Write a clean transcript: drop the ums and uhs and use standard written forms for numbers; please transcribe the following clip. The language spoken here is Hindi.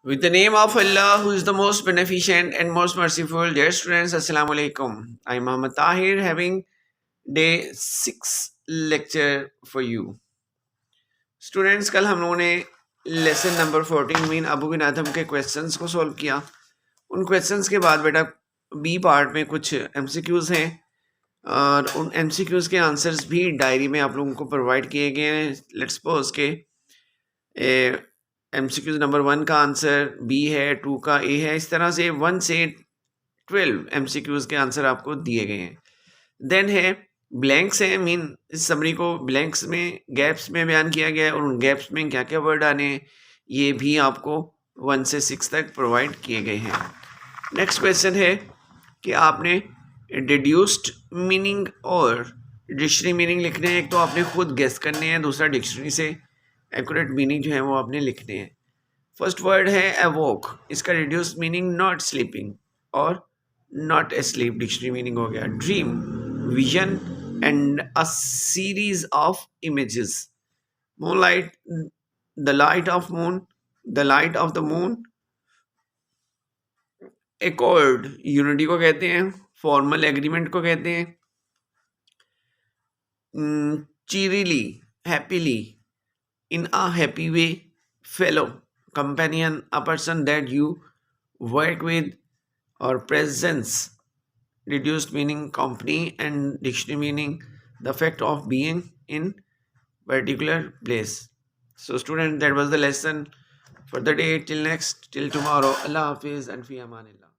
With the name of Allah, who is the most beneficent and most merciful. Dear students, Assalamu alaikum. I'm Muhammad Tahir, having day 6 lecture for you. Students, कल हम लोगों ने लेसन नंबर 14 मीन अबू बिन आदम के क्वेश्चंस को सॉल्व किया। उन क्वेश्चंस के बाद बेटा बी पार्ट में कुछ एमसीक्यूज़ हैं और उन एमसीक्यूज़ के आंसर्स भी डायरी में आप लोगों को प्रोवाइड किए गए हैं। लेट्स सपोज के एमसीक्यूज़ नंबर 1 का आंसर बी है, 2 का ए है, इस तरह से 1 से 12 एमसीक्यूज़ के आंसर आपको दिए गए हैं। देन है ब्लैंक्स हैं, मीन इस समरी को ब्लैंक्स में गैप्स में बयान किया गया है और उन गैप्स में क्या क्या वर्ड आने हैं ये भी आपको 1 से 6 तक प्रोवाइड किए गए हैं। नेक्स्ट क्वेश्चन है कि आपने डिड्यूस्ड मीनिंग और डिक्शनरी मीनिंग लिखने हैं। एक तो आपने खुद गेस करने हैं, दूसरा डिक्शनरी से एक्यूरेट मीनिंग जो है वो आपने लिखने हैं। फर्स्ट वर्ड है अवोक, इसका रिड्यूस्ड मीनिंग नॉट स्लीपिंग और नॉट एस्लीप डिक्शनरी मीनिंग हो गया। Dream, vision and a series of images. Moonlight, the light of moon, the light of the moon. Accord, unity को कहते हैं, formal agreement को कहते हैं। cheerily, happily, in a happy way. Fellow, companion, a person that you work with, or presence, reduced meaning company, and dictionary meaning the fact of being in particular place. So student, that was the lesson for the day. Till tomorrow. Allah Hafiz and fi amanillah.